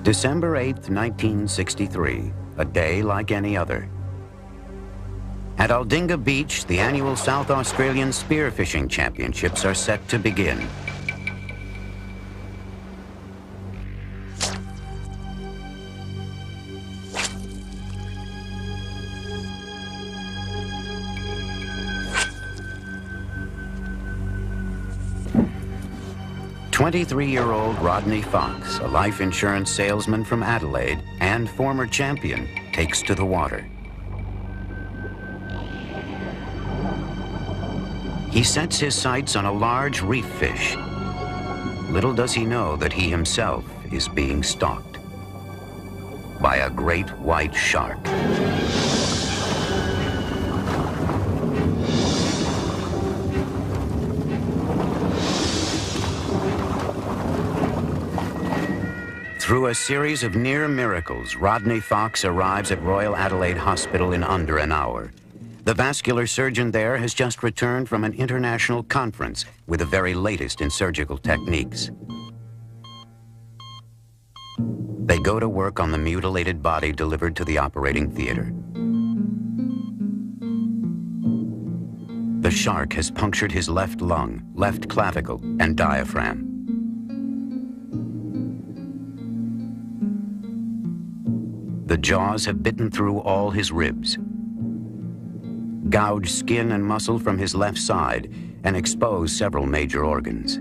December 8th, 1963, a day like any other. At Aldinga Beach, the annual South Australian Spearfishing Championships are set to begin. "23-year-old Rodney Fox, a life insurance salesman from Adelaide and former champion, takes to the water. He sets his sights on a large reef fish. Little does he know that he himself is being stalked by a great white shark. Through a series of near miracles, Rodney Fox arrives at Royal Adelaide Hospital in under an hour. The vascular surgeon there has just returned from an international conference with the very latest in surgical techniques. They go to work on the mutilated body delivered to the operating theater. The shark has punctured his left lung, left clavicle, and diaphragm. The jaws have bitten through all his ribs, gouged skin and muscle from his left side, and exposed several major organs.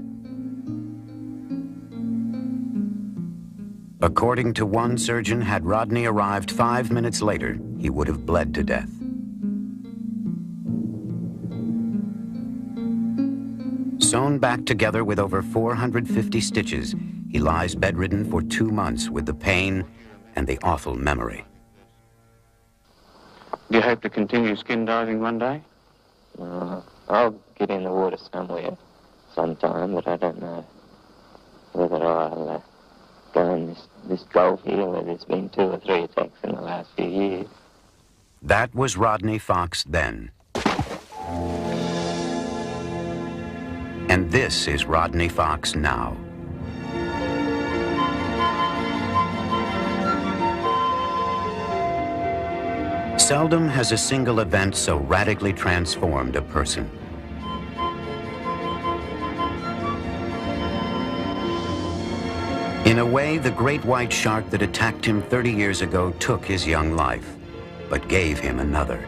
According to one surgeon, had Rodney arrived 5 minutes later, he would have bled to death. Sewn back together with over 450 stitches, he lies bedridden for 2 months with the pain and the awful memory. Do you hope to continue skin diving one day? I'll get in the water somewhere, sometime, but I don't know whether I'll go in this gulf here where there's been 2 or 3 attacks in the last few years. That was Rodney Fox then. And this is Rodney Fox now. Seldom has a single event so radically transformed a person. In a way, the great white shark that attacked him 30 years ago took his young life, but gave him another.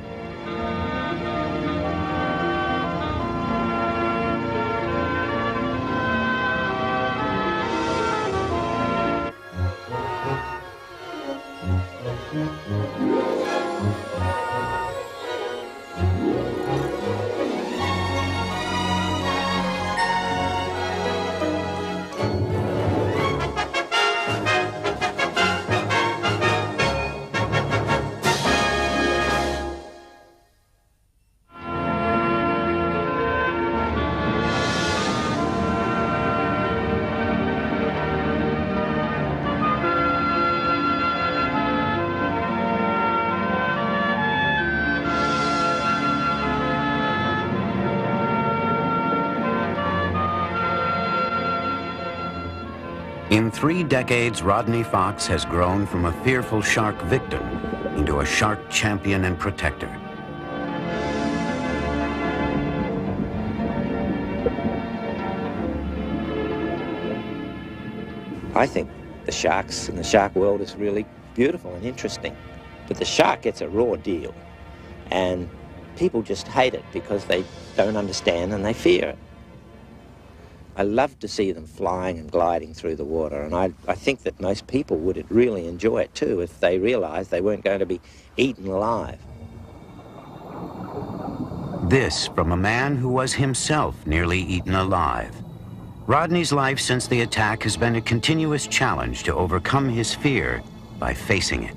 In 3 decades, Rodney Fox has grown from a fearful shark victim into a shark champion and protector. I think the sharks and the shark world is really beautiful and interesting, but the shark gets a raw deal, and people just hate it because they don't understand and they fear it. I love to see them flying and gliding through the water, and I think that most people would really enjoy it too if they realized they weren't going to be eaten alive. This from a man who was himself nearly eaten alive. Rodney's life since the attack has been a continuous challenge to overcome his fear by facing it.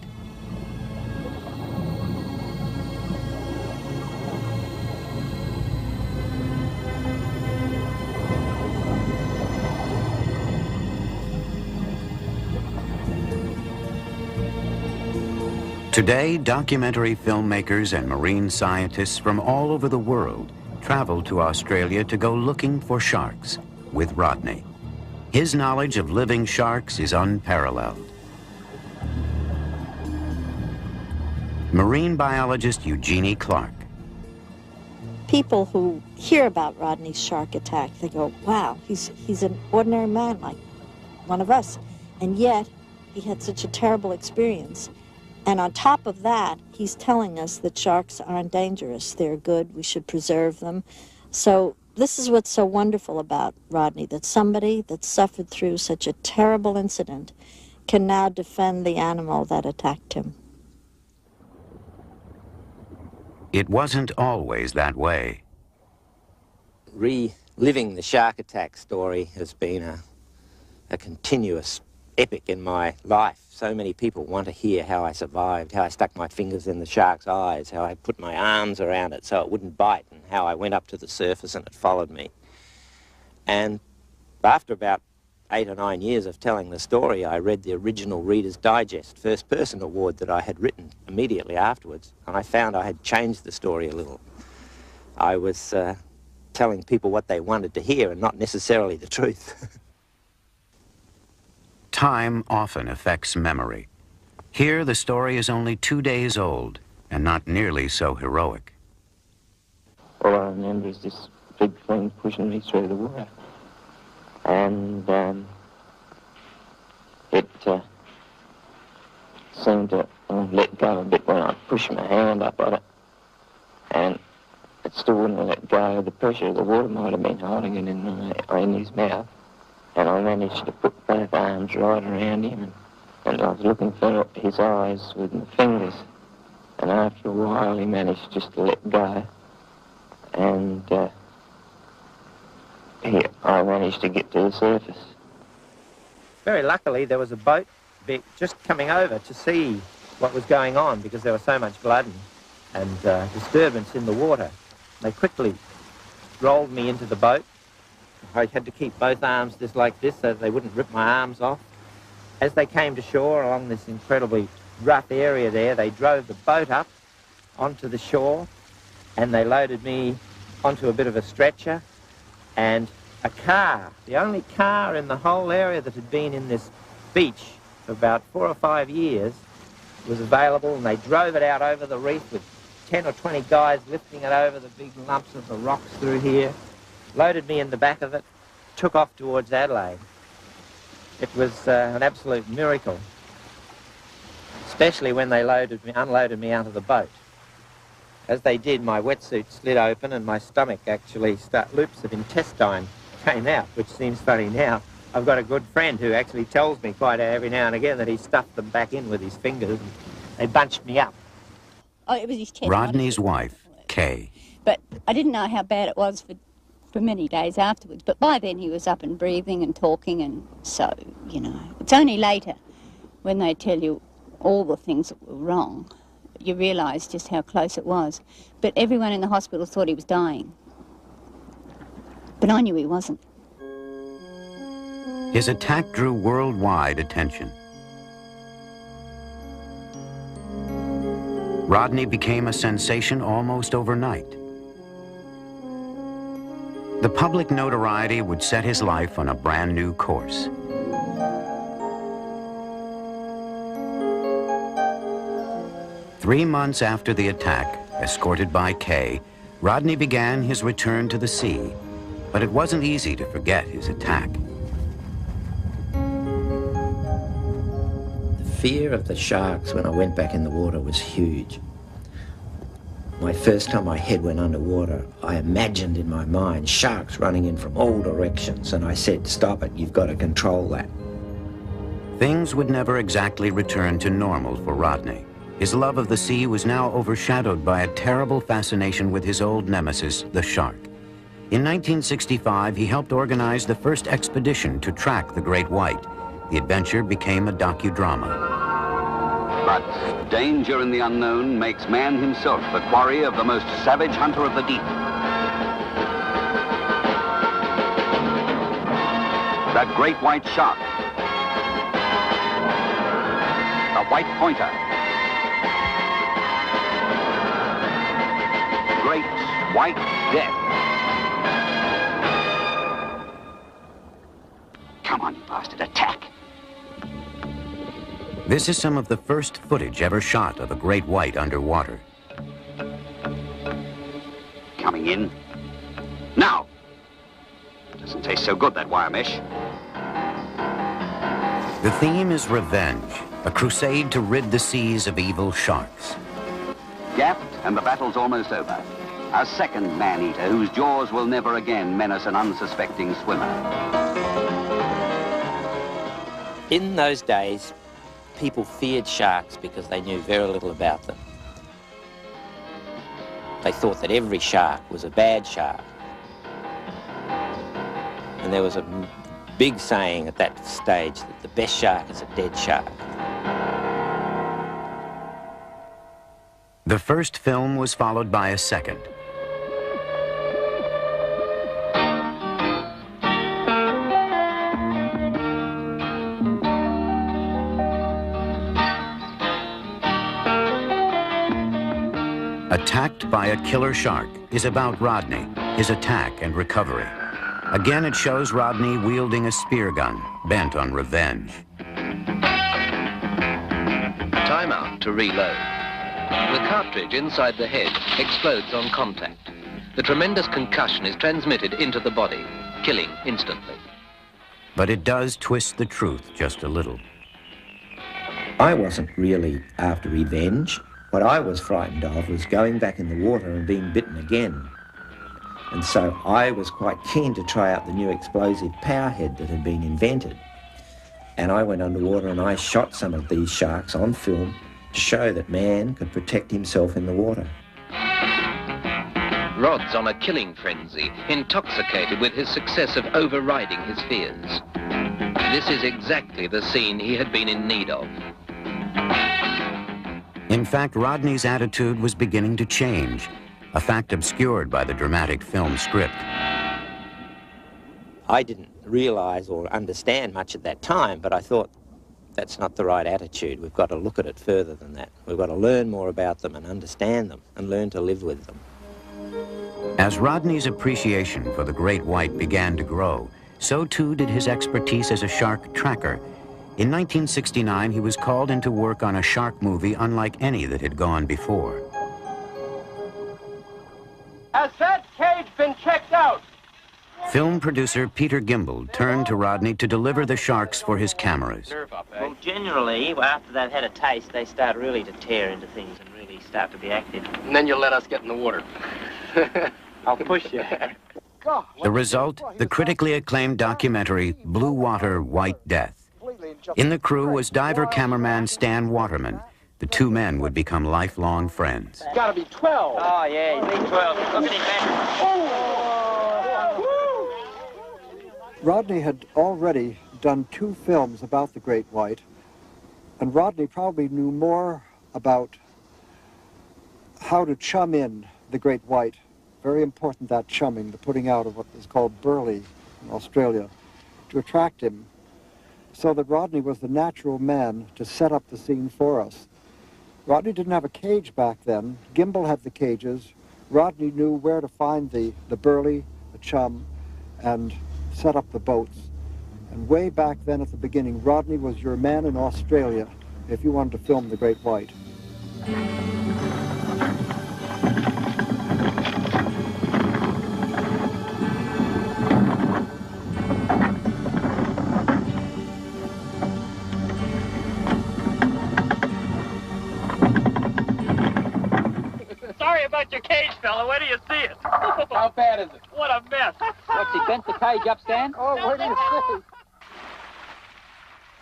Today, documentary filmmakers and marine scientists from all over the world travel to Australia to go looking for sharks with Rodney. His knowledge of living sharks is unparalleled. Marine biologist Eugenie Clark. People who hear about Rodney's shark attack, they go, wow, he's an ordinary man like one of us. And yet, he had such a terrible experience. And on top of that, he's telling us that sharks aren't dangerous. They're good. We should preserve them. So this is what's so wonderful about Rodney, that somebody that suffered through such a terrible incident can now defend the animal that attacked him. It wasn't always that way. Reliving the shark attack story has been a continuous epic in my life. So many people want to hear how I survived, how I stuck my fingers in the shark's eyes, how I put my arms around it so it wouldn't bite, and how I went up to the surface and it followed me. And after about 8 or 9 years of telling the story, I read the original Reader's Digest First Person Award that I had written immediately afterwards, and I found I had changed the story a little. I was telling people what they wanted to hear and not necessarily the truth. Time often affects memory. Here, the story is only 2 days old and not nearly so heroic. All I remember is this big thing pushing me through the water. And it seemed to let go a bit when I pushed my hand up on it. And it still wouldn't let go. The pressure of the water might have been holding it in his mouth. And I managed to put both arms right around him. And I was looking for his eyes with my fingers. And after a while, he managed just to let go. And I managed to get to the surface. Very luckily, there was a boat just coming over to see what was going on because there was so much blood and disturbance in the water. They quickly rolled me into the boat. I had to keep both arms just like this so they wouldn't rip my arms off. As they came to shore along this incredibly rough area there, they drove the boat up onto the shore and they loaded me onto a bit of a stretcher, and a car, the only car in the whole area that had been in this beach for about 4 or 5 years, was available, and they drove it out over the reef with 10 or 20 guys lifting it over the big lumps of the rocks through here, loaded me in the back of it, took off towards Adelaide. It was an absolute miracle, especially when they unloaded me out of the boat. As they did, my wetsuit slid open and my stomach actually loops of intestine came out, which seems funny now. I've got a good friend who actually tells me quite every now and again that he stuffed them back in with his fingers and they bunched me up. Oh, it was his chest. Rodney's wife, Kay. But I didn't know how bad it was for many days afterwards. But by then he was up and breathing and talking, and so, you know, it's only later when they tell you all the things that were wrong, you realise just how close it was. But everyone in the hospital thought he was dying. But I knew he wasn't. His attack drew worldwide attention. Rodney became a sensation almost overnight. The public notoriety would set his life on a brand new course. Three months after the attack, escorted by Kay, Rodney began his return to the sea, but it wasn't easy to forget his attack. The fear of the sharks when I went back in the water was huge. My first time my head went underwater, I imagined in my mind sharks running in from all directions, and I said, "Stop it, you've got to control that." Things would never exactly return to normal for Rodney. His love of the sea was now overshadowed by a terrible fascination with his old nemesis, the shark. In 1965, he helped organize the first expedition to track the great white. The adventure became a docudrama. But danger in the unknown makes man himself the quarry of the most savage hunter of the deep. That great white shark. The white pointer. Great white death. Come on, you bastard, attack. This is some of the first footage ever shot of a great white underwater. Coming in. Now! Doesn't taste so good, that wire mesh. The theme is revenge, a crusade to rid the seas of evil sharks. Gapped, and the battle's almost over. A second man-eater whose jaws will never again menace an unsuspecting swimmer. In those days, people feared sharks because they knew very little about them. They thought that every shark was a bad shark. And there was a big saying at that stage that the best shark is a dead shark. The first film was followed by a second. Attacked by a killer shark is about Rodney, his attack and recovery. Again, it shows Rodney wielding a spear gun, bent on revenge. Time out to reload. The cartridge inside the head explodes on contact. The tremendous concussion is transmitted into the body, killing instantly. But it does twist the truth just a little. I wasn't really after revenge. What I was frightened of was going back in the water and being bitten again. And so I was quite keen to try out the new explosive powerhead that had been invented. And I went underwater and I shot some of these sharks on film to show that man could protect himself in the water. Rod's on a killing frenzy, intoxicated with his success of overriding his fears. This is exactly the scene he had been in need of. In fact, Rodney's attitude was beginning to change, a fact obscured by the dramatic film script. I didn't realize or understand much at that time, but I thought that's not the right attitude. We've got to look at it further than that. We've got to learn more about them and understand them and learn to live with them. As Rodney's appreciation for the great white began to grow, so too did his expertise as a shark tracker. In 1969, he was called into work on a shark movie unlike any that had gone before. Has that cage been checked out? Film producer Peter Gimble turned to Rodney to deliver the sharks for his cameras. Well, generally, after they've had a taste, they start really to tear into things and really start to be active. And then you'll let us get in the water. I'll push you. The result, the critically acclaimed documentary, Blue Water, White Death. In the crew was diver cameraman Stan Waterman. The two men would become lifelong friends. It's gotta be 12. Oh, yeah, he's big 12. Look at him back. Rodney had already done 2 films about the great white, and Rodney probably knew more about how to chum in the great white. Very important, that chumming, the putting out of what is called burley in Australia, to attract him, so that Rodney was the natural man to set up the scene for us. Rodney didn't have a cage back then. Gimble had the cages. Rodney knew where to find the burley, the chum, and set up the boats. And way back then at the beginning, Rodney was your man in Australia if you wanted to film the great white. Sorry about your cage, fella. Where do you see it? How bad is it? What a mess. What's he bent the cage up, Stan? Oh, where do you see?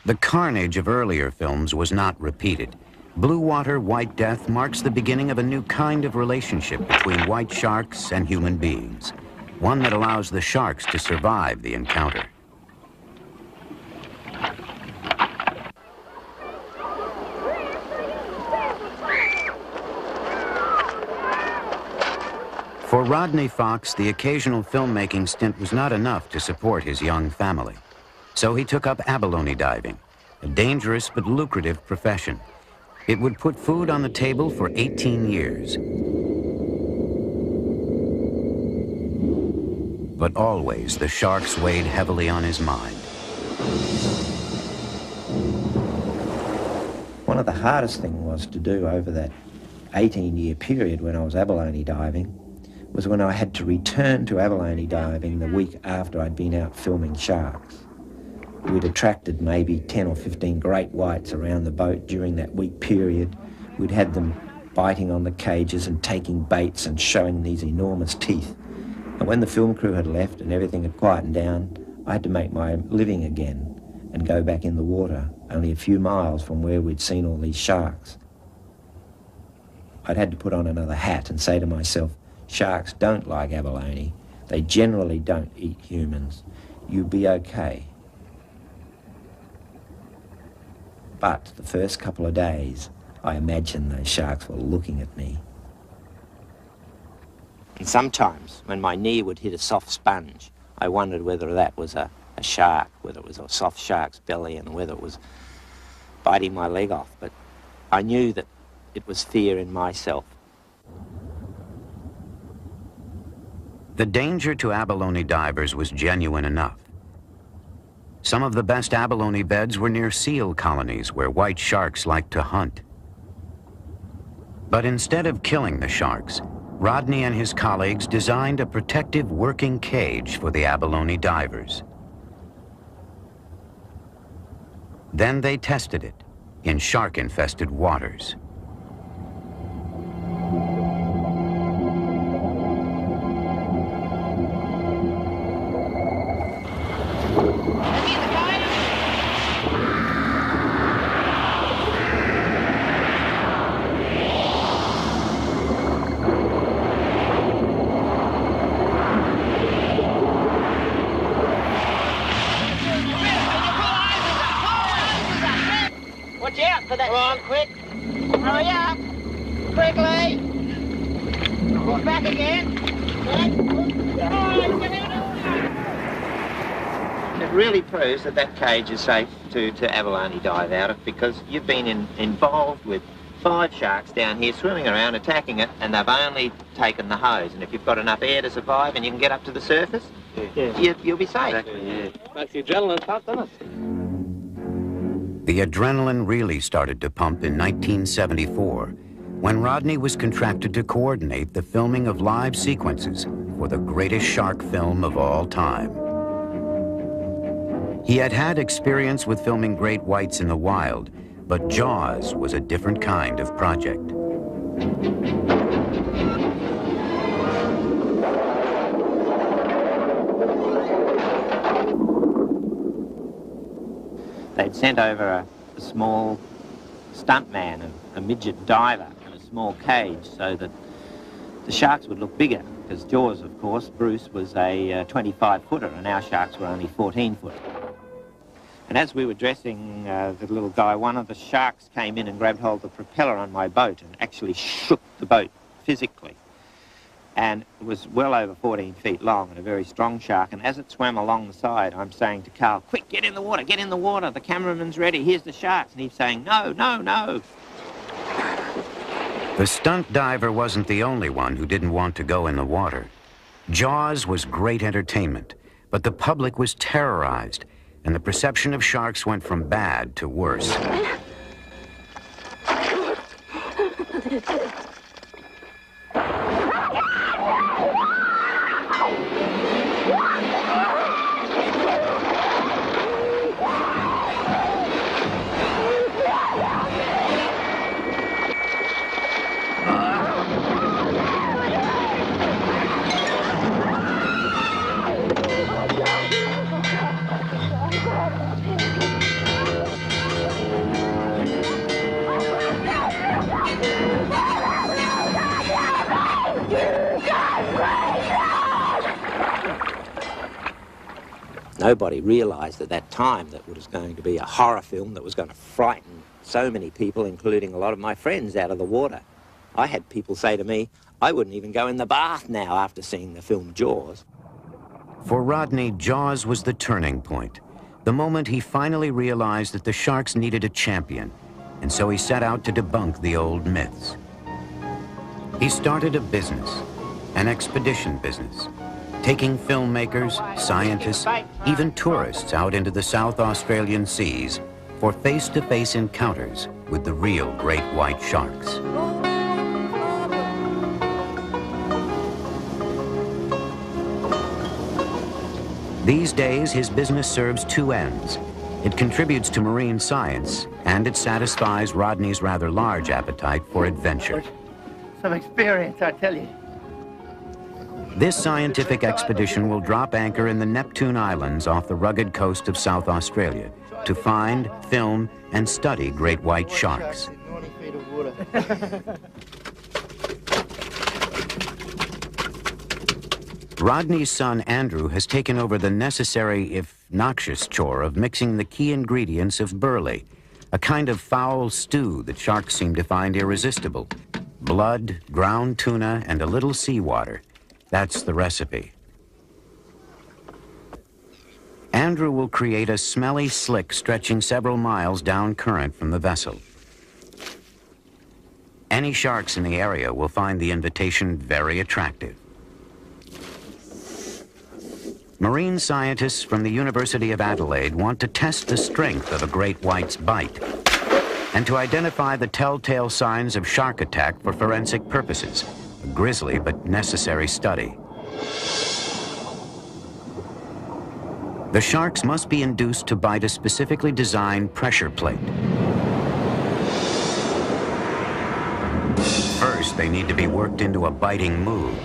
The carnage of earlier films was not repeated. Blue Water, White Death marks the beginning of a new kind of relationship between white sharks and human beings, one that allows the sharks to survive the encounter. For Rodney Fox, the occasional filmmaking stint was not enough to support his young family. So he took up abalone diving, a dangerous but lucrative profession. It would put food on the table for 18 years. But always the sharks weighed heavily on his mind. one of the hardest things was to do over that 18-year period when I was abalone diving was when I had to return to abalone diving the week after I'd been out filming sharks. We'd attracted maybe 10 or 15 great whites around the boat during that week period. We'd had them biting on the cages and taking baits and showing these enormous teeth. And when the film crew had left and everything had quietened down, I had to make my living again and go back in the water, only a few miles from where we'd seen all these sharks. I'd had to put on another hat and say to myself, sharks don't like abalone. They generally don't eat humans. You'll be okay. But the first couple of days, I imagined those sharks were looking at me. And sometimes, when my knee would hit a soft sponge, I wondered whether that was a shark, whether it was a soft shark's belly, and whether it was biting my leg off. But I knew that it was fear in myself. The danger to abalone divers was genuine enough. Some of the best abalone beds were near seal colonies where white sharks liked to hunt. But instead of killing the sharks, Rodney and his colleagues designed a protective working cage for the abalone divers. Then they tested it in shark-infested waters. Watch out for that. Come on, quick. Hurry up. Quickly. Pull back again. It really proves that that cage is safe to abalone dive out of, because you've been involved with 5 sharks down here swimming around, attacking it, and they've only taken the hose. And if you've got enough air to survive and you can get up to the surface, you'll be safe. Exactly, yeah. Makes the adrenaline pump, doesn't it? The adrenaline really started to pump in 1974, when Rodney was contracted to coordinate the filming of live sequences for the greatest shark film of all time. He had had experience with filming great whites in the wild, but Jaws was a different kind of project. They'd sent over a small stuntman, a midget diver, and a small cage so that the sharks would look bigger, because Jaws, of course, Bruce was a 25-footer and our sharks were only 14-foot. And as we were dressing the little guy, one of the sharks came in and grabbed hold of the propeller on my boat and actually shook the boat physically. And it was well over 14 feet long and a very strong shark. And as it swam along the side, I'm saying to Carl, quick, get in the water, get in the water. The cameraman's ready, here's the sharks. And he's saying, no, no, no. The stunt diver wasn't the only one who didn't want to go in the water. Jaws was great entertainment, but the public was terrorized, and the perception of sharks went from bad to worse. Nobody realised at that time that it was going to be a horror film that was going to frighten so many people, including a lot of my friends, out of the water. I had people say to me, I wouldn't even go in the bath now after seeing the film Jaws. For Rodney, Jaws was the turning point, the moment he finally realized that the sharks needed a champion, and so he set out to debunk the old myths. He started a business, an expedition business, taking filmmakers, scientists, even tourists out into the South Australian seas for face-to-face encounters with the real great white sharks. These days, his business serves two ends. It contributes to marine science, and it satisfies Rodney's rather large appetite for adventure. Some experience, I tell you. This scientific expedition will drop anchor in the Neptune Islands off the rugged coast of South Australia to find, film, and study great white sharks. 90 feet of water. Rodney's son, Andrew, has taken over the necessary, if noxious, chore of mixing the key ingredients of burley, a kind of foul stew that sharks seem to find irresistible. Blood, ground tuna, and a little seawater. That's the recipe. Andrew will create a smelly slick stretching several miles down current from the vessel. Any sharks in the area will find the invitation very attractive. Marine scientists from the University of Adelaide want to test the strength of a great white's bite and to identify the telltale signs of shark attack for forensic purposes, a grisly but necessary study. The sharks must be induced to bite a specifically designed pressure plate. First, they need to be worked into a biting mood.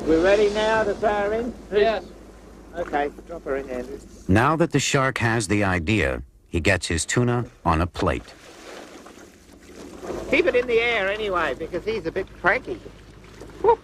We're ready now to throw her in? Yes. Okay, drop her in, Andrew. Now that the shark has the idea, he gets his tuna on a plate. Keep it in the air anyway, because he's a bit cranky. Whoop.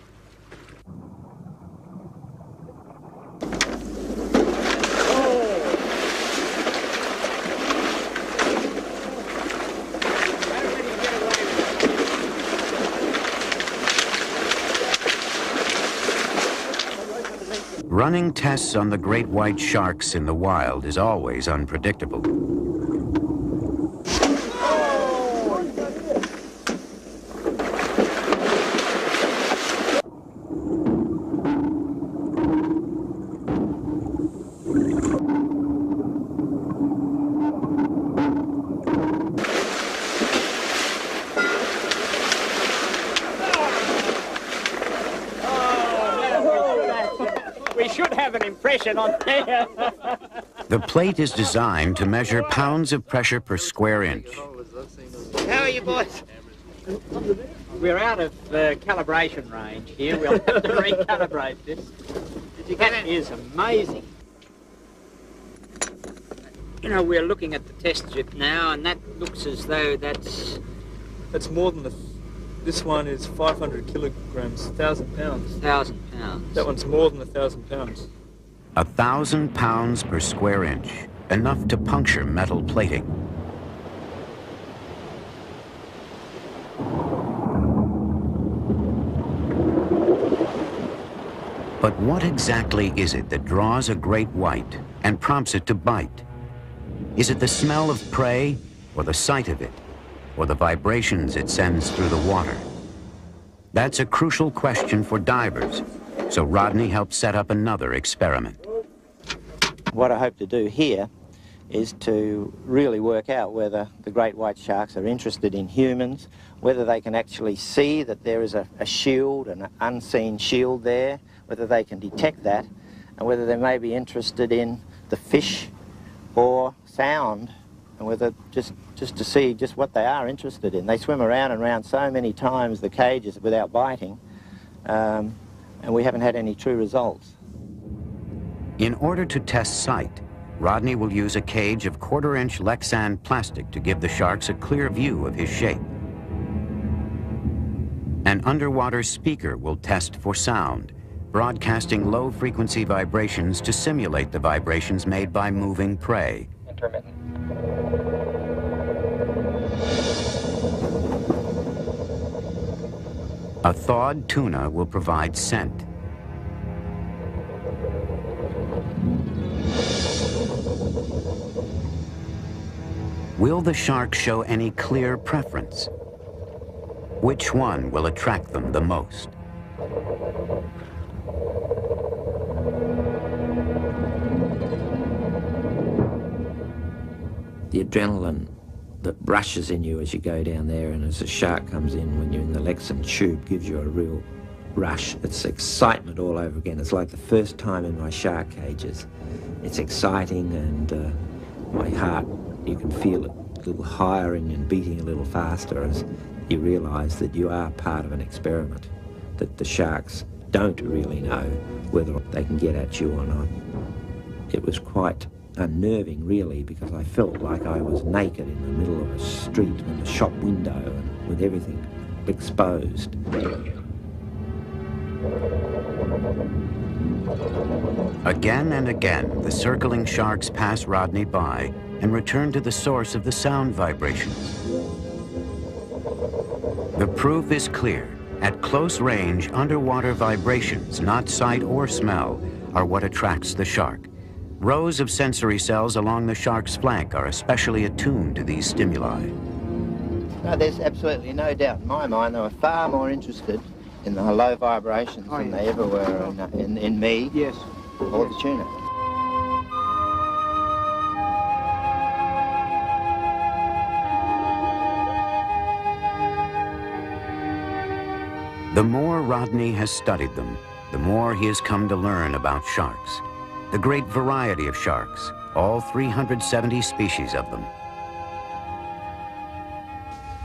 Running tests on the great white sharks in the wild is always unpredictable. We should have an impression on there. The plate is designed to measure pounds of pressure per square inch. How are you, boys? We're out of calibration range here. We'll have to recalibrate this. Did you get That it? is amazing. You know, we're looking at the test strip now, and that looks as though that's more than this one is 500 kilograms, 1,000 pounds. 1,000 pounds. That one's more than 1,000 pounds. 1,000 pounds per square inch, enough to puncture metal plating. But what exactly is it that draws a great white and prompts it to bite? Is it the smell of prey, or the sight of it, or the vibrations it sends through the water? That's a crucial question for divers, so Rodney helped set up another experiment. What I hope to do here is to really work out whether the great white sharks are interested in humans, whether they can actually see that there is a shield, an unseen shield there, whether they can detect that, and whether they may be interested in the fish or sound and with it just to see just what they are interested in. They swim around and around so many times the cages without biting, and we haven't had any true results. In order to test sight, Rodney will use a cage of 1/4-inch Lexan plastic to give the sharks a clear view of his shape. An underwater speaker will test for sound, broadcasting low-frequency vibrations to simulate the vibrations made by moving prey. Intermittent. A thawed tuna will provide scent. Will the shark show any clear preference? Which one will attract them the most? The adrenaline that rushes in you as you go down there, and as a shark comes in when you're in the Lexan tube, gives you a real rush. It's excitement all over again. It's like the first time in my shark cages. It's exciting, and my heart, you can feel it a little higher and beating a little faster as you realise that you are part of an experiment, that the sharks don't really know whether they can get at you or not. It was quite unnerving, really, because I felt like I was naked in the middle of a street with a shop window and with everything exposed. Again and again, the circling sharks pass Rodney by and return to the source of the sound vibrations. The proof is clear. At close range, underwater vibrations, not sight or smell, are what attracts the shark. Rows of sensory cells along the shark's flank are especially attuned to these stimuli. No, there's absolutely no doubt in my mind they were far more interested in the low vibrations than they ever were in me or the tuna. The more Rodney has studied them, the more he has come to learn about sharks. The great variety of sharks, all 370 species of them.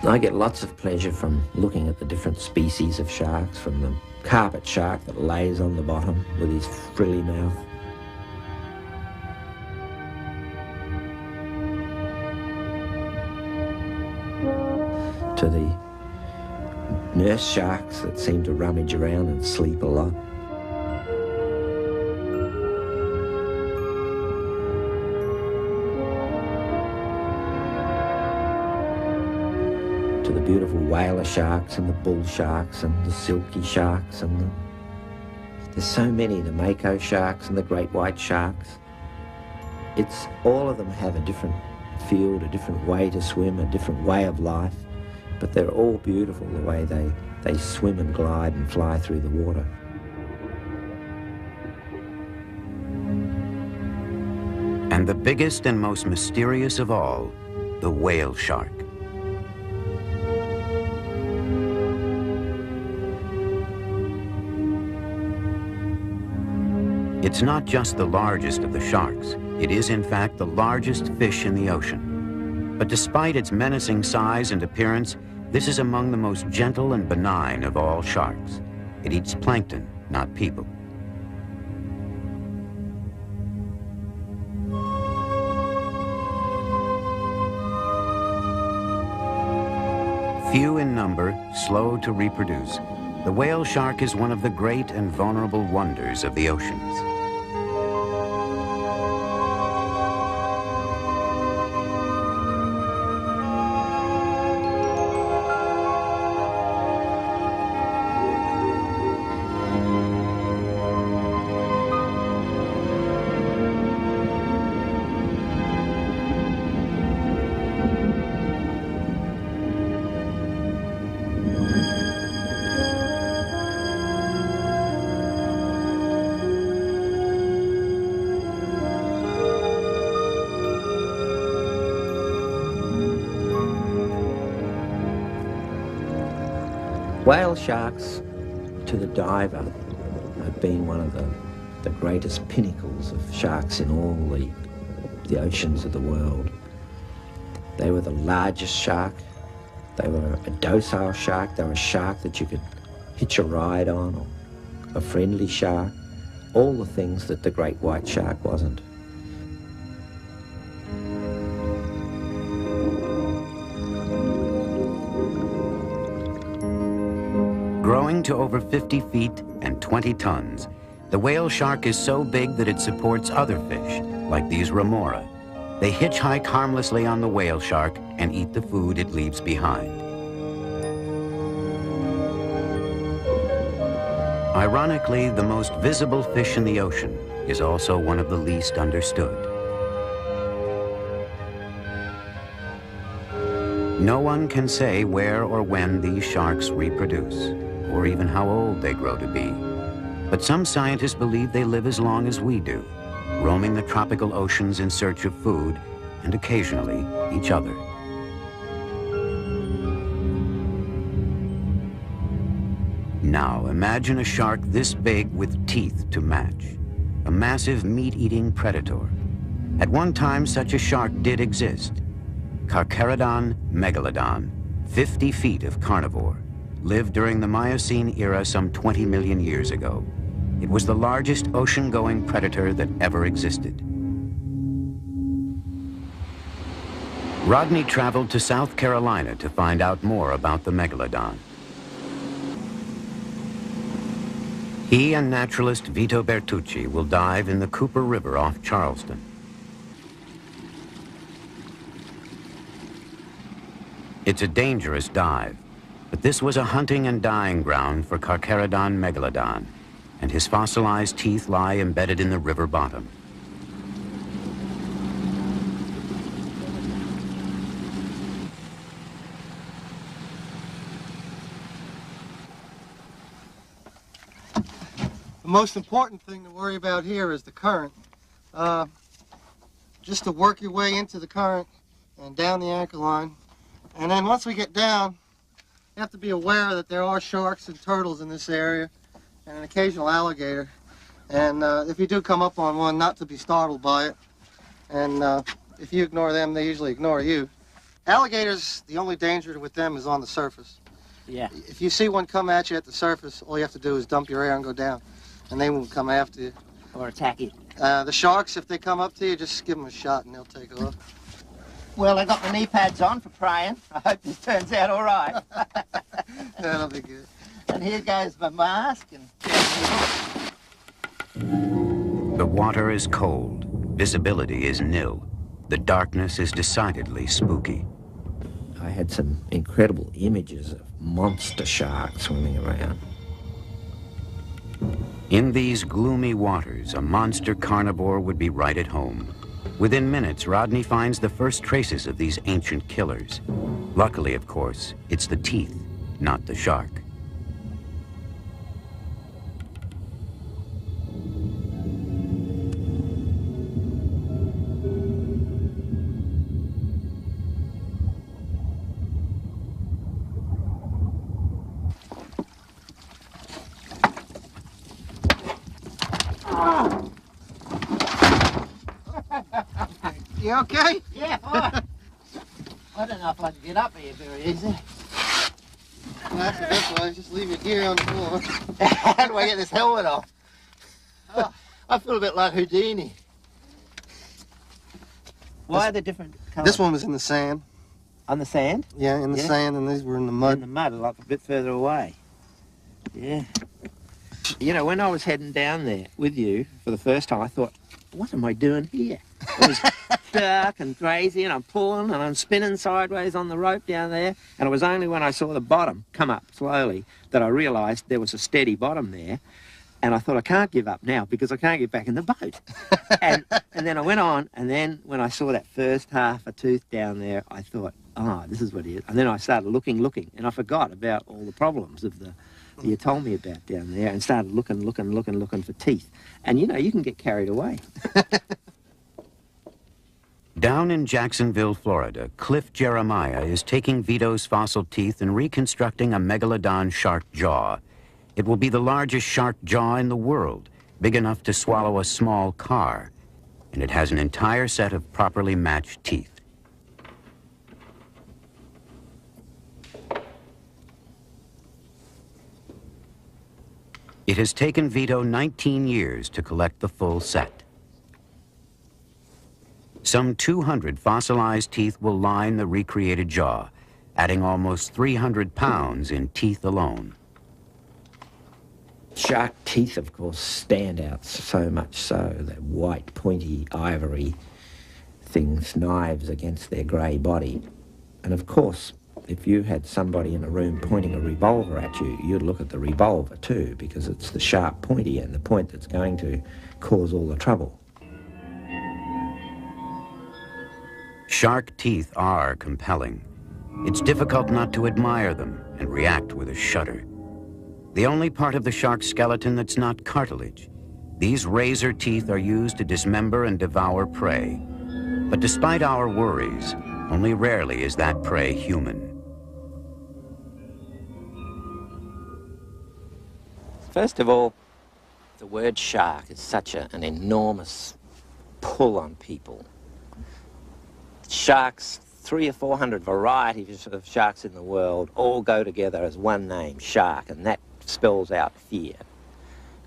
I get lots of pleasure from looking at the different species of sharks, from the carpet shark that lays on the bottom with his frilly mouth, to the nurse sharks that seem to rummage around and sleep a lot. To the beautiful whaler sharks and the bull sharks and the silky sharks and there's so many, the mako sharks and the great white sharks. It's all of them have a different field, a different way to swim, a different way of life, but they're all beautiful the way they swim and glide and fly through the water. And the biggest and most mysterious of all, the whale shark. It's not just the largest of the sharks. It is, in fact, the largest fish in the ocean. But despite its menacing size and appearance, this is among the most gentle and benign of all sharks. It eats plankton, not people. Few in number, slow to reproduce, the whale shark is one of the great and vulnerable wonders of the oceans. Whale sharks, to the diver, have been one of the greatest pinnacles of sharks in all the the oceans of the world. They were the largest shark. They were a docile shark. They were a shark that you could hitch a ride on, or a friendly shark. All the things that the great white shark wasn't. Growing to over 50 feet and 20 tons, the whale shark is so big that it supports other fish, like these remora. They hitchhike harmlessly on the whale shark and eat the food it leaves behind. Ironically, the most visible fish in the ocean is also one of the least understood. No one can say where or when these sharks reproduce, or even how old they grow to be. But some scientists believe they live as long as we do, roaming the tropical oceans in search of food and occasionally each other. Now, imagine a shark this big with teeth to match, a massive meat-eating predator. At one time, such a shark did exist. Carcharodon megalodon, 50 feet of carnivore, lived during the Miocene era some 20 million years ago. It was the largest ocean-going predator that ever existed. Rodney traveled to South Carolina to find out more about the megalodon. He and naturalist Vito Bertucci will dive in the Cooper River off Charleston. It's a dangerous dive, but this was a hunting and dying ground for Carcharodon megalodon, and his fossilized teeth lie embedded in the river bottom. The most important thing to worry about here is the current. Just to work your way into the current and down the anchor line. And then once we get down, you have to be aware that there are sharks and turtles in this area and an occasional alligator. And if you do come up on one, not to be startled by it. And if you ignore them, they usually ignore you. Alligators, the only danger with them is on the surface. Yeah. If you see one come at you at the surface, all you have to do is dump your air and go down. And they won't come after you. Or attack you. The sharks, if they come up to you, just give them a shot and they'll take off. Well, I got my knee pads on for praying. I hope this turns out all right. That'll be good. And here goes my mask. And The water is cold. Visibility is nil. The darkness is decidedly spooky. I had some incredible images of monster sharks swimming around. In these gloomy waters, a monster carnivore would be right at home. Within minutes, Rodney finds the first traces of these ancient killers. Luckily, of course, it's the teeth, not the shark. You okay? yeah, fine. I don't know if I can get up here very easy. That's the best way. Just leave it here on the floor. How do I get this helmet off? Oh, I feel a bit like Houdini. Why are they different colours? This one was in the sand. On the sand? Yeah, in the sand, and these were in the mud. In the mud, like a bit further away. Yeah. You know, when I was heading down there with you for the first time, I thought, what am I doing here? It was dark and crazy, and I'm pulling and I'm spinning sideways on the rope down there. And it was only when I saw the bottom come up slowly that I realised there was a steady bottom there. And I thought, I can't give up now because I can't get back in the boat. and then I went on, and then when I saw that first half a tooth down there, I thought, oh, this is what it is. And then I started looking, and I forgot about all the problems of the you told me about down there, and started looking for teeth. And, you know, you can get carried away. Down in Jacksonville, Florida, Cliff Jeremiah is taking Vito's fossil teeth and reconstructing a megalodon shark jaw. It will be the largest shark jaw in the world, big enough to swallow a small car. and it has an entire set of properly matched teeth. It has taken Vito 19 years to collect the full set. Some 200 fossilized teeth will line the recreated jaw, adding almost 300 pounds in teeth alone. Shark teeth, of course, stand out so much so, that white, pointy, ivory things, knives against their grey body. And of course, if you had somebody in a room pointing a revolver at you, you'd look at the revolver too, because it's the sharp pointy end, the point that's going to cause all the trouble. Shark teeth are compelling. It's difficult not to admire them and react with a shudder. The only part of the shark's skeleton that's not cartilage. These razor teeth are used to dismember and devour prey. But despite our worries, only rarely is that prey human. First of all, the word shark is such an enormous pull on people. Sharks, 300 or 400 varieties of sharks in the world, all go together as one name, shark, and that spells out fear.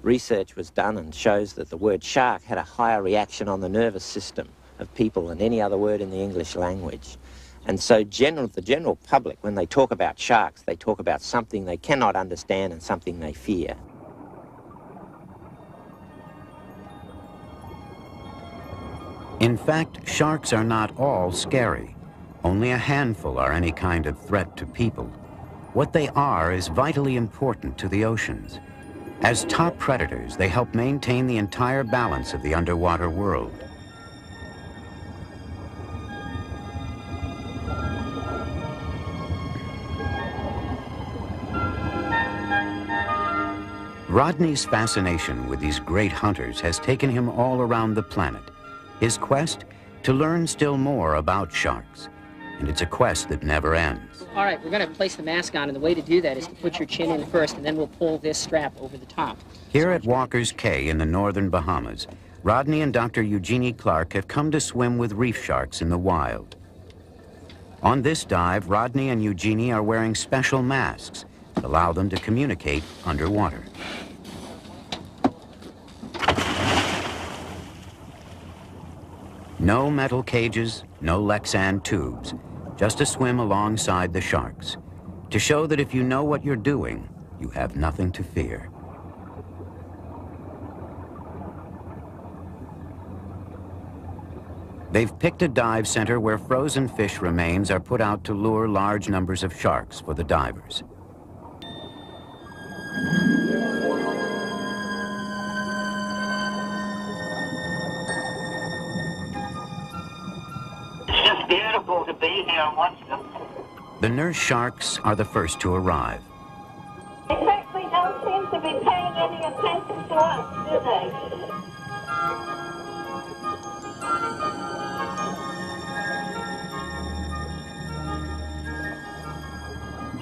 Research was done and shows that the word shark had a higher reaction on the nervous system of people than any other word in the English language. And so the general public, when they talk about sharks, they talk about something they cannot understand and something they fear. In fact, sharks are not all scary. Only a handful are any kind of threat to people. What they are is vitally important to the oceans. As top predators, they help maintain the entire balance of the underwater world. Rodney's fascination with these great hunters has taken him all around the planet. His quest? To learn still more about sharks. And it's a quest that never ends. All right, we're going to place the mask on, and the way to do that is to put your chin in first, and then we'll pull this strap over the top. Here at Walker's Cay in the northern Bahamas, Rodney and Dr. Eugenie Clark have come to swim with reef sharks in the wild. On this dive, Rodney and Eugenie are wearing special masks that allow them to communicate underwater. No metal cages, no Lexan tubes, just a swim alongside the sharks, to show that if you know what you're doing, you have nothing to fear. They've picked a dive center where frozen fish remains are put out to lure large numbers of sharks for the divers. Beautiful to be here and watch them. The nurse sharks are the first to arrive. They certainly don't seem to be paying any attention to us, do they?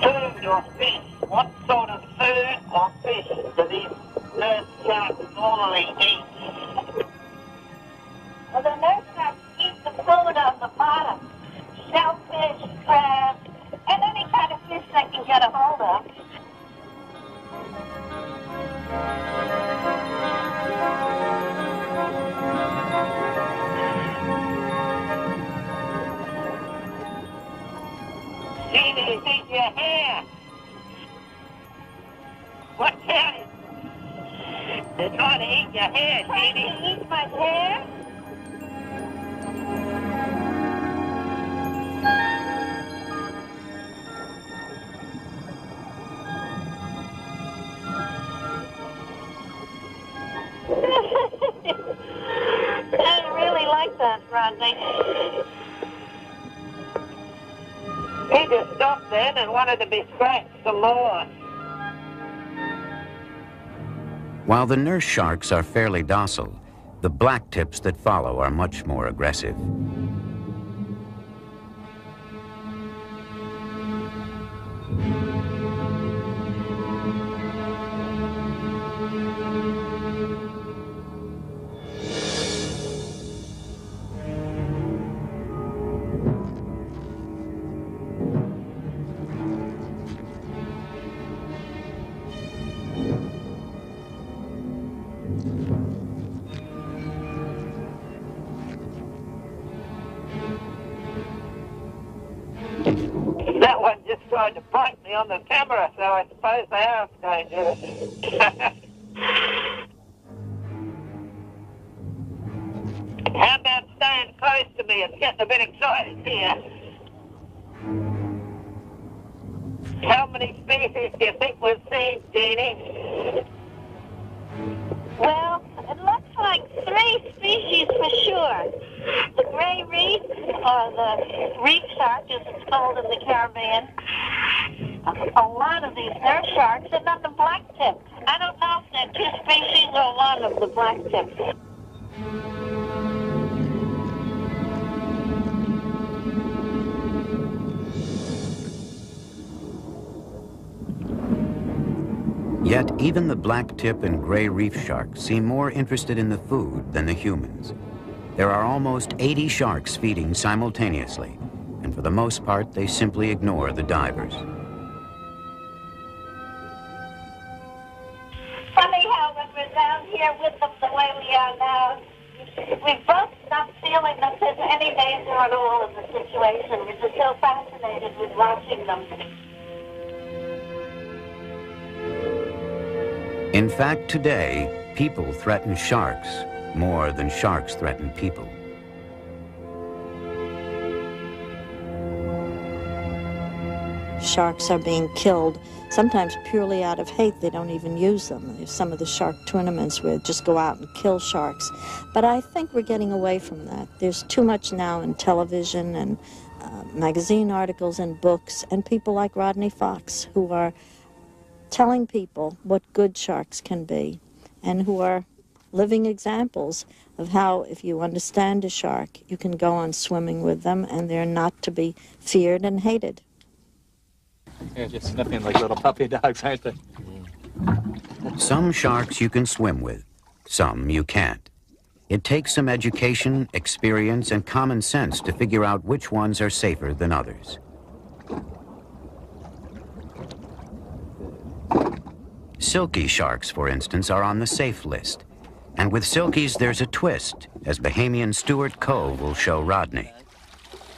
Food or fish? What sort of food or fish do these nurse sharks normally eat? Well, the nurse sharks eat the food on the bottom. Shellfish, crab, and any kind of fish they can get a hold of. Jeannie, eat your hair. What's that? They're trying to eat your hair, Jeannie. Trying to eat my hair? I really like that, Rodney. He just stopped then and wanted to be scratched some more. While the nurse sharks are fairly docile, the black tips that follow are much more aggressive. tried to bite me on the camera, so I suppose they are dangerous. How about staying close to me? It's getting a bit excited here. How many species do you think we've seen, Jeannie? Well, it looks like 3 species for sure. The gray reef, or the reef shark, as it's called in the Caribbean. A lot of these nurse sharks, and then the blacktip. I don't know if they're 2 species or one of the blacktips. Yet even the blacktip and gray reef sharks seem more interested in the food than the humans. There are almost 80 sharks feeding simultaneously, and for the most part, they simply ignore the divers. Funny how when we're down here with them the way we are now, we both not feeling that there's any danger at all in the situation. We're just so fascinated with watching them. In fact, today, people threaten sharks more than sharks threaten people. Sharks are being killed, sometimes purely out of hate. They don't even use them. There's some of the shark tournaments where they just go out and kill sharks. But I think we're getting away from that. There's too much now in television and magazine articles and books, and people like Rodney Fox who are telling people what good sharks can be, and who are living examples of how, if you understand a shark, you can go on swimming with them, and they're not to be feared and hated. They're just sniffing like little puppy dogs, aren't they? Some sharks you can swim with, some you can't. It takes some education, experience, and common sense to figure out which ones are safer than others. Silky sharks, for instance, are on the safe list. And with silkies, there's a twist, as Bahamian Stuart Cove will show Rodney.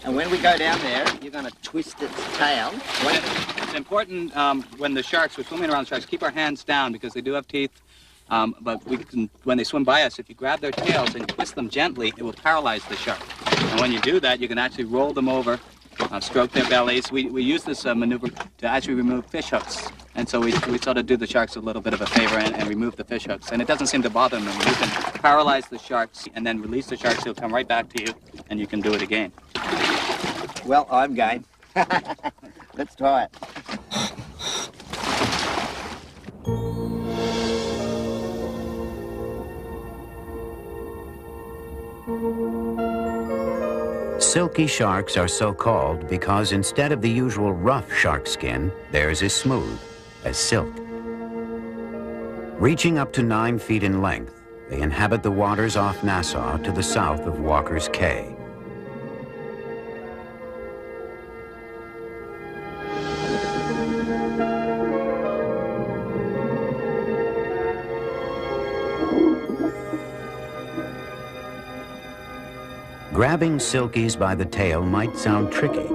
And when we go down there, you're going to twist its tail. It's important when the sharks, we're swimming around sharks, keep our hands down because they do have teeth. But we can, when they swim by us, if you grab their tails and twist them gently, it will paralyze the shark. And when you do that, you can actually roll them over, stroke their bellies. We use this maneuver to actually remove fish hooks. And so we sort of do the sharks a little bit of a favor and remove the fish hooks. And it doesn't seem to bother them. You can paralyze the sharks and then release the sharks. He'll come right back to you, and you can do it again. Well, I'm game. Let's try it. Silky sharks are so called because instead of the usual rough shark skin, theirs is smooth, as silk. Reaching up to 9 feet in length, they inhabit the waters off Nassau to the south of Walker's Cay. Grabbing silkies by the tail might sound tricky,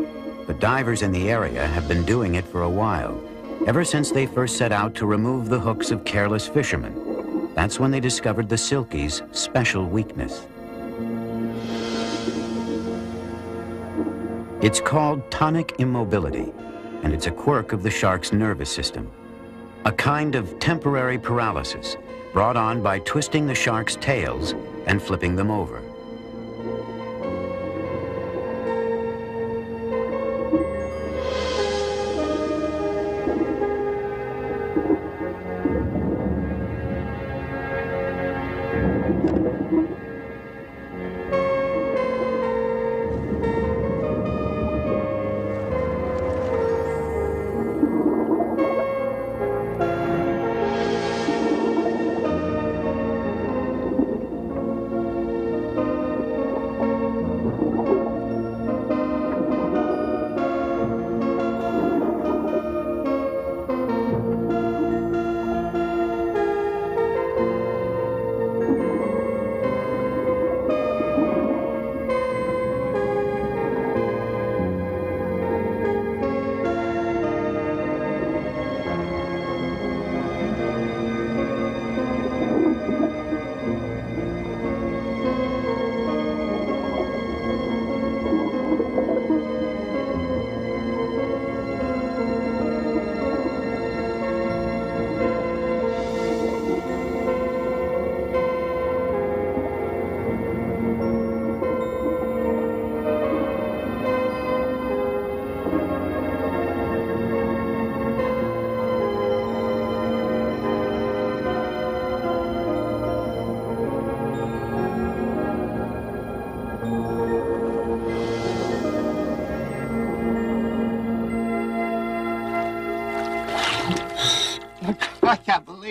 but divers in the area have been doing it for a while, ever since they first set out to remove the hooks of careless fishermen. That's when they discovered the silkie's special weakness. It's called tonic immobility, and it's a quirk of the shark's nervous system, a kind of temporary paralysis brought on by twisting the shark's tails and flipping them over.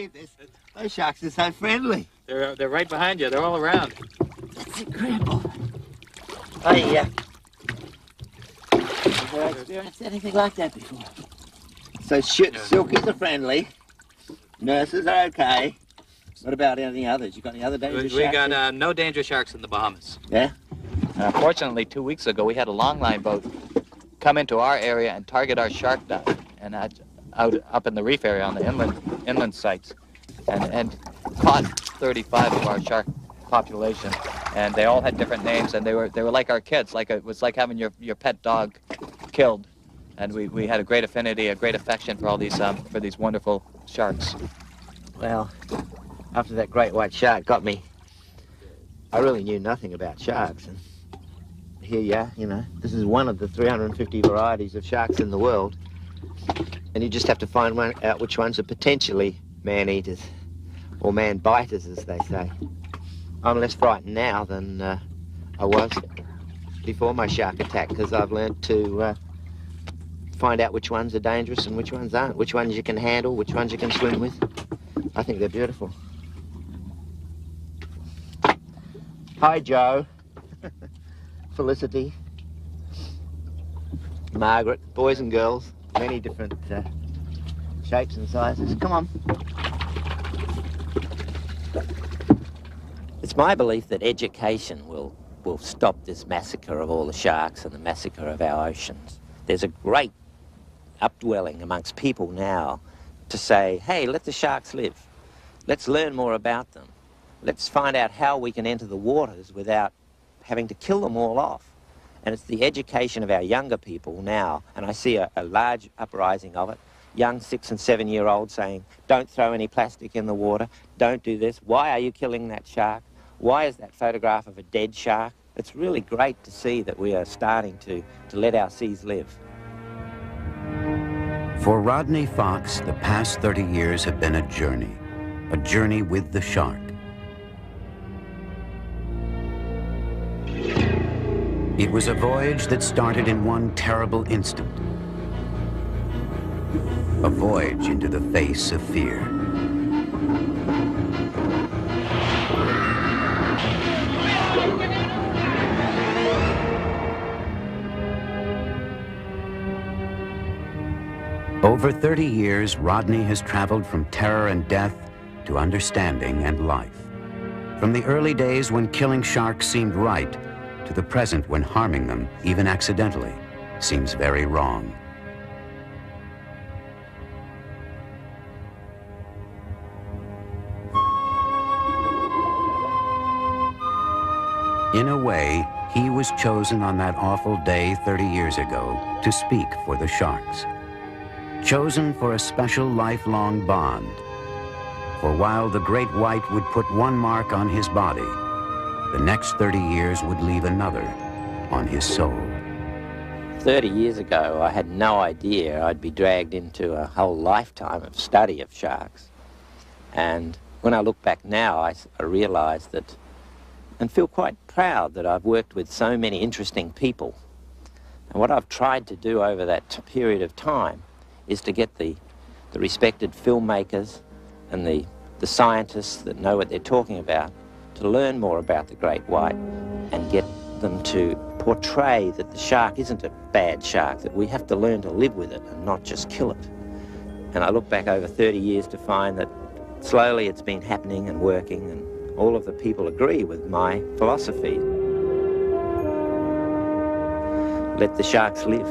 believe this. Those sharks are so friendly. They're right behind you. They're all around. That's incredible. I never experienced anything like that before. So silkies are friendly. Nurses are okay. What about any others? You got any other dangerous sharks? We got no dangerous sharks in the Bahamas. Yeah? Fortunately, 2 weeks ago, we had a longline boat come into our area and target our shark dive, and out up in the reef area on the inland sites, and caught 35 of our shark population, and they all had different names, and they were like our kids. It was like having your pet dog killed, and we had a great affinity, a great affection for all these for these wonderful sharks. Well, after that great white shark got me, I really knew nothing about sharks, and here you are, you know, this is one of the 350 varieties of sharks in the world, and you just have to find out which ones are potentially man-eaters, or man-biters, as they say. I'm less frightened now than I was before my shark attack, because I've learned to find out which ones are dangerous and which ones aren't, which ones you can handle, which ones you can swim with. I think they're beautiful. Hi, Joe. Felicity. Margaret. Boys and girls. Many different shapes and sizes. Come on. It's my belief that education will stop this massacre of all the sharks and the massacre of our oceans. There's a great upwelling amongst people now to say, hey, let the sharks live. Let's learn more about them. Let's find out how we can enter the waters without having to kill them all off. And it's the education of our younger people now, and I see a large uprising of it. Young 6- and 7-year-olds saying, don't throw any plastic in the water, don't do this. Why are you killing that shark? Why is that photograph of a dead shark? It's really great to see that we are starting to let our seas live. For Rodney Fox, the past 30 years have been a journey with the shark. It was a voyage that started in one terrible instant. A voyage into the face of fear. Over 30 years, Rodney has traveled from terror and death to understanding and life. From the early days when killing sharks seemed right, to the present when harming them, even accidentally, seems very wrong. In a way, he was chosen on that awful day 30 years ago to speak for the sharks. Chosen for a special lifelong bond. For while the great white would put one mark on his body, the next 30 years would leave another on his soul. 30 years ago, I had no idea I'd be dragged into a whole lifetime of study of sharks. And when I look back now, I realize that, and feel quite proud that I've worked with so many interesting people. And what I've tried to do over that period of time is to get the respected filmmakers and the scientists that know what they're talking about to learn more about the great white and get them to portray that the shark isn't a bad shark, that we have to learn to live with it and not just kill it. And I look back over 30 years to find that slowly it's been happening and working, and all of the people agree with my philosophy. Let the sharks live.